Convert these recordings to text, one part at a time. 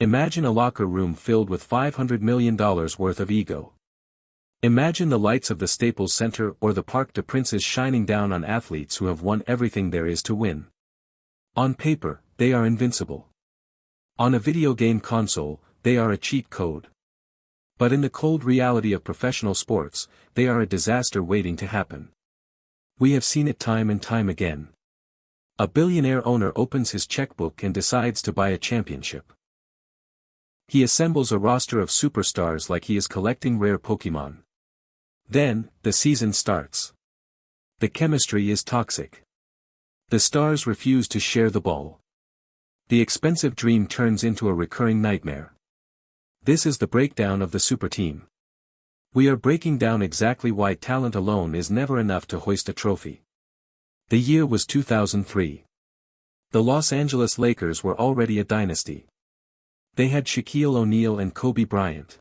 Imagine a locker room filled with $500 million worth of ego. Imagine the lights of the Staples Center or the Parc des Princes shining down on athletes who have won everything there is to win. On paper, they are invincible. On a video game console, they are a cheat code. But in the cold reality of professional sports, they are a disaster waiting to happen. We have seen it time and time again. A billionaire owner opens his checkbook and decides to buy a championship. He assembles a roster of superstars like he is collecting rare Pokémon. Then, the season starts. The chemistry is toxic. The stars refuse to share the ball. The expensive dream turns into a recurring nightmare. This is the breakdown of the super team. We are breaking down exactly why talent alone is never enough to hoist a trophy. The year was 2003. The Los Angeles Lakers were already a dynasty. They had Shaquille O'Neal and Kobe Bryant.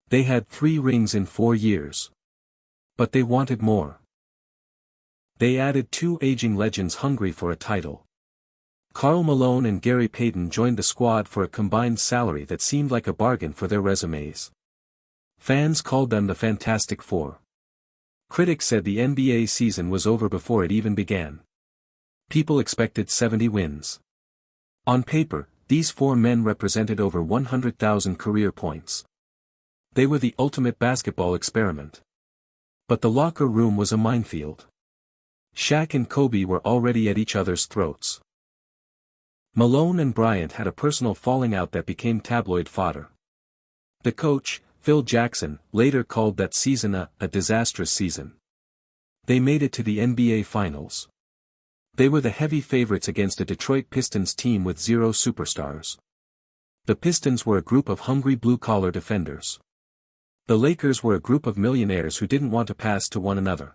They had 3 rings in 4 years. But they wanted more. They added 2 aging legends hungry for a title. Karl Malone and Gary Payton joined the squad for a combined salary that seemed like a bargain for their resumes. Fans called them the Fantastic Four. Critics said the NBA season was over before it even began. People expected 70 wins. On paper, these 4 men represented over 100,000 career points. They were the ultimate basketball experiment. But the locker room was a minefield. Shaq and Kobe were already at each other's throats. Malone and Bryant had a personal falling out that became tabloid fodder. The coach, Phil Jackson, later called that season a disastrous season. They made it to the NBA Finals. They were the heavy favorites against a Detroit Pistons team with 0 superstars. The Pistons were a group of hungry blue-collar defenders. The Lakers were a group of millionaires who didn't want to pass to one another.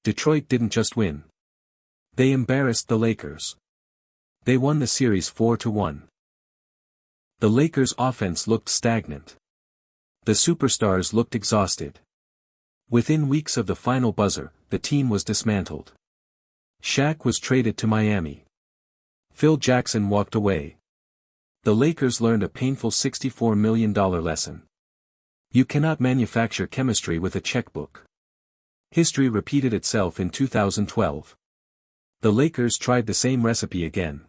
Detroit didn't just win. They embarrassed the Lakers. They won the series 4-1. The Lakers' offense looked stagnant. The superstars looked exhausted. Within weeks of the final buzzer, the team was dismantled. Shaq was traded to Miami. Phil Jackson walked away. The Lakers learned a painful $64 million lesson. You cannot manufacture chemistry with a checkbook. History repeated itself in 2012. The Lakers tried the same recipe again.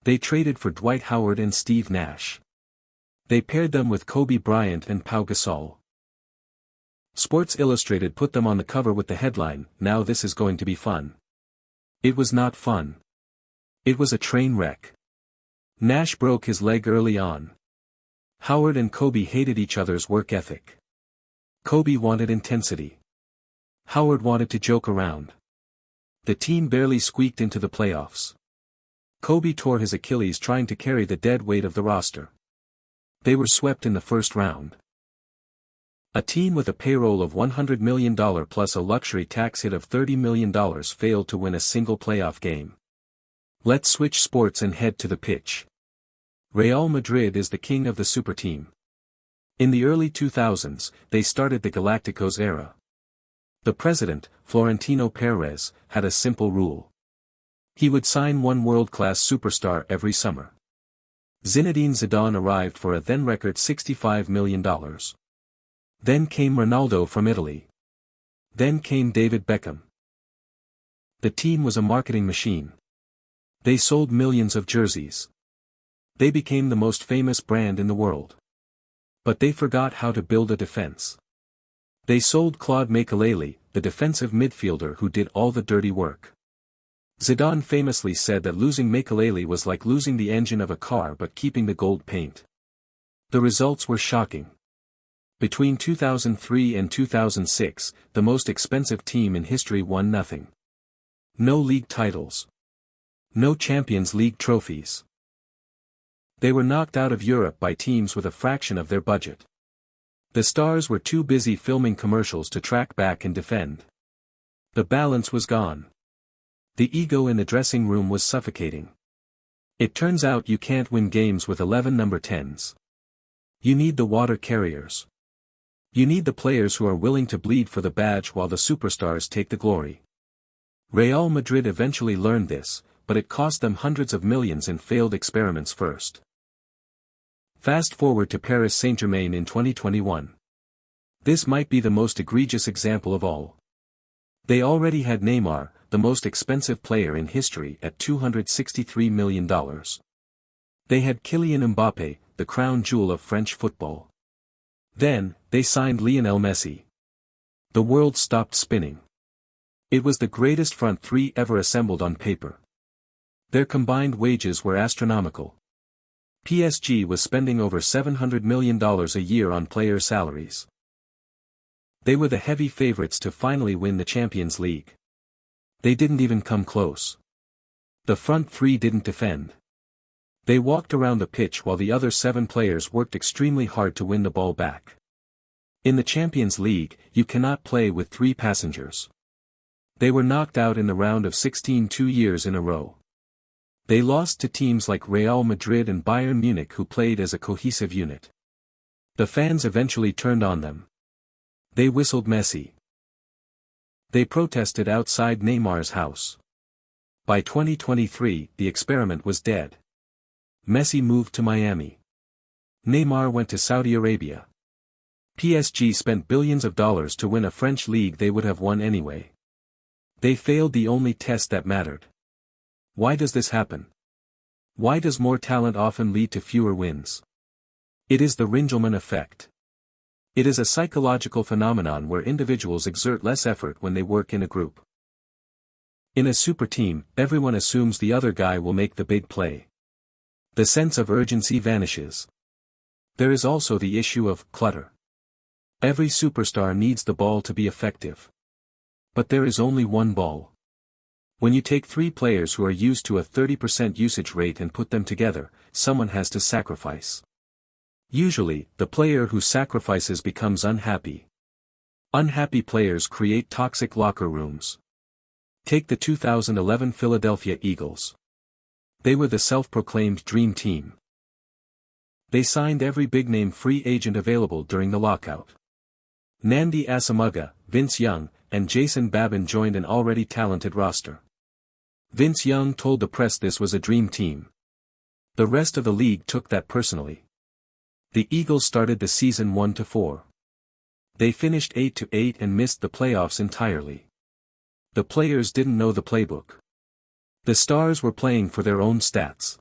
They traded for Dwight Howard and Steve Nash. They paired them with Kobe Bryant and Pau Gasol. Sports Illustrated put them on the cover with the headline, "Now this is going to be fun." It was not fun. It was a train wreck. Nash broke his leg early on. Howard and Kobe hated each other's work ethic. Kobe wanted intensity. Howard wanted to joke around. The team barely squeaked into the playoffs. Kobe tore his Achilles trying to carry the dead weight of the roster. They were swept in the first round. A team with a payroll of $100 million plus a luxury tax hit of $30 million failed to win a single playoff game. Let's switch sports and head to the pitch. Real Madrid is the king of the super team. In the early 2000s, they started the Galacticos era. The president, Florentino Perez, had a simple rule. He would sign one world-class superstar every summer. Zinedine Zidane arrived for a then-record $65 million. Then came Ronaldo from Italy. Then came David Beckham. The team was a marketing machine. They sold millions of jerseys. They became the most famous brand in the world. But they forgot how to build a defense. They sold Claude Makelele, the defensive midfielder who did all the dirty work. Zidane famously said that losing Makelele was like losing the engine of a car but keeping the gold paint. The results were shocking. Between 2003 and 2006, the most expensive team in history won nothing. No league titles. No Champions League trophies. They were knocked out of Europe by teams with a fraction of their budget. The stars were too busy filming commercials to track back and defend. The balance was gone. The ego in the dressing room was suffocating. It turns out you can't win games with 11 number 10s. You need the water carriers. You need the players who are willing to bleed for the badge while the superstars take the glory. Real Madrid eventually learned this, but it cost them hundreds of millions in failed experiments first. Fast forward to Paris Saint-Germain in 2021. This might be the most egregious example of all. They already had Neymar, the most expensive player in history, at $263 million. They had Kylian Mbappé, the crown jewel of French football. Then, they signed Lionel Messi. The world stopped spinning. It was the greatest front three ever assembled on paper. Their combined wages were astronomical. PSG was spending over $700 million a year on player salaries. They were the heavy favorites to finally win the Champions League. They didn't even come close. The front three didn't defend. They walked around the pitch while the other 7 players worked extremely hard to win the ball back. In the Champions League, you cannot play with 3 passengers. They were knocked out in the round of 16 2 years in a row. They lost to teams like Real Madrid and Bayern Munich, who played as a cohesive unit. The fans eventually turned on them. They whistled Messi. They protested outside Neymar's house. By 2023, the experiment was dead. Messi moved to Miami. Neymar went to Saudi Arabia. PSG spent billions of dollars to win a French league they would have won anyway. They failed the only test that mattered. Why does this happen? Why does more talent often lead to fewer wins? It is the Ringelmann effect. It is a psychological phenomenon where individuals exert less effort when they work in a group. In a super team, everyone assumes the other guy will make the big play. The sense of urgency vanishes. There is also the issue of clutter. Every superstar needs the ball to be effective. But there is only one ball. When you take 3 players who are used to a 30% usage rate and put them together, someone has to sacrifice. Usually, the player who sacrifices becomes unhappy. Unhappy players create toxic locker rooms. Take the 2011 Philadelphia Eagles. They were the self-proclaimed dream team. They signed every big-name free agent available during the lockout. Nandi Asamoah, Vince Young, and Jason Babin joined an already talented roster. Vince Young told the press this was a dream team. The rest of the league took that personally. The Eagles started the season 1-4. They finished 8-8 and missed the playoffs entirely. The players didn't know the playbook. The stars were playing for their own stats.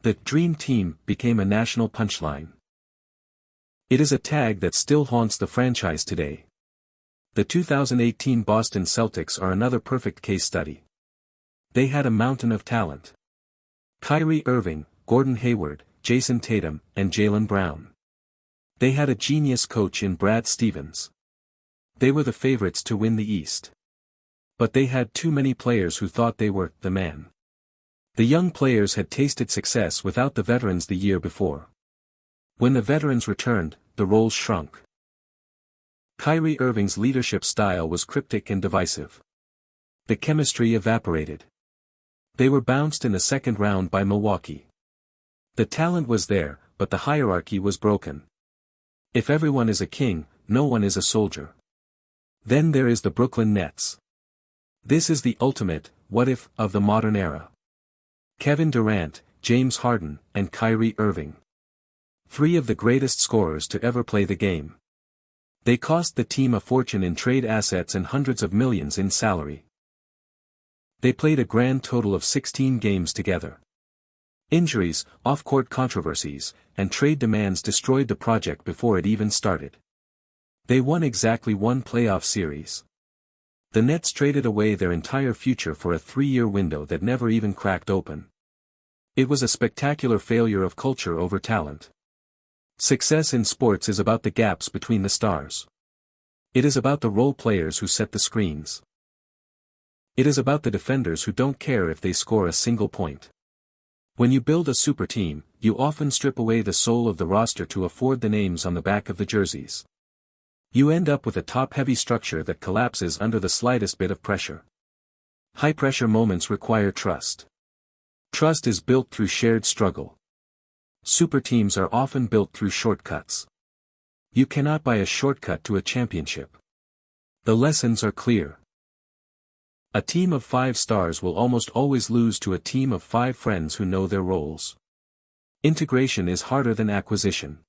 The dream team became a national punchline. It is a tag that still haunts the franchise today. The 2018 Boston Celtics are another perfect case study. They had a mountain of talent. Kyrie Irving, Gordon Hayward, Jason Tatum, and Jaylen Brown. They had a genius coach in Brad Stevens. They were the favorites to win the East. But they had too many players who thought they were the man. The young players had tasted success without the veterans the year before. When the veterans returned, the roles shrunk. Kyrie Irving's leadership style was cryptic and divisive. The chemistry evaporated. They were bounced in the second round by Milwaukee. The talent was there, but the hierarchy was broken. If everyone is a king, no one is a soldier. Then there is the Brooklyn Nets. This is the ultimate, what if, of the modern era. Kevin Durant, James Harden, and Kyrie Irving. 3 of the greatest scorers to ever play the game. They cost the team a fortune in trade assets and hundreds of millions in salary. They played a grand total of 16 games together. Injuries, off-court controversies, and trade demands destroyed the project before it even started. They won exactly 1 playoff series. The Nets traded away their entire future for a 3-year window that never even cracked open. It was a spectacular failure of culture over talent. Success in sports is about the gaps between the stars. It is about the role players who set the screens. It is about the defenders who don't care if they score a single point. When you build a super team, you often strip away the soul of the roster to afford the names on the back of the jerseys. You end up with a top-heavy structure that collapses under the slightest bit of pressure. High-pressure moments require trust. Trust is built through shared struggle. Super teams are often built through shortcuts. You cannot buy a shortcut to a championship. The lessons are clear. A team of 5 stars will almost always lose to a team of 5 friends who know their roles. Integration is harder than acquisition.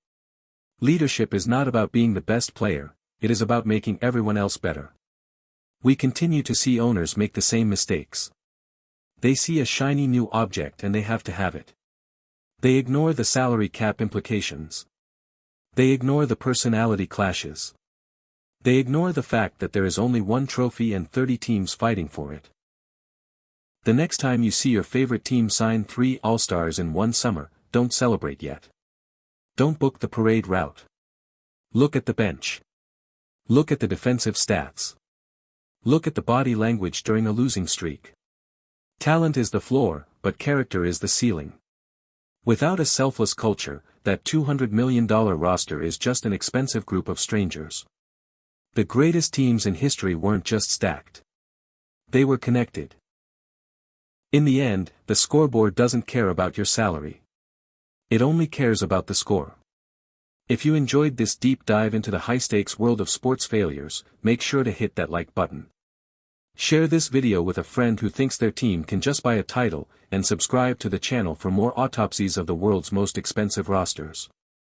Leadership is not about being the best player, it is about making everyone else better. We continue to see owners make the same mistakes. They see a shiny new object and they have to have it. They ignore the salary cap implications. They ignore the personality clashes. They ignore the fact that there is only one trophy and 30 teams fighting for it. The next time you see your favorite team sign 3 All-Stars in one summer, don't celebrate yet. Don't book the parade route. Look at the bench. Look at the defensive stats. Look at the body language during a losing streak. Talent is the floor, but character is the ceiling. Without a selfless culture, that $200 million roster is just an expensive group of strangers. The greatest teams in history weren't just stacked. They were connected. In the end, the scoreboard doesn't care about your salary. It only cares about the score. If you enjoyed this deep dive into the high-stakes world of sports failures, make sure to hit that like button. Share this video with a friend who thinks their team can just buy a title, and subscribe to the channel for more autopsies of the world's most expensive rosters.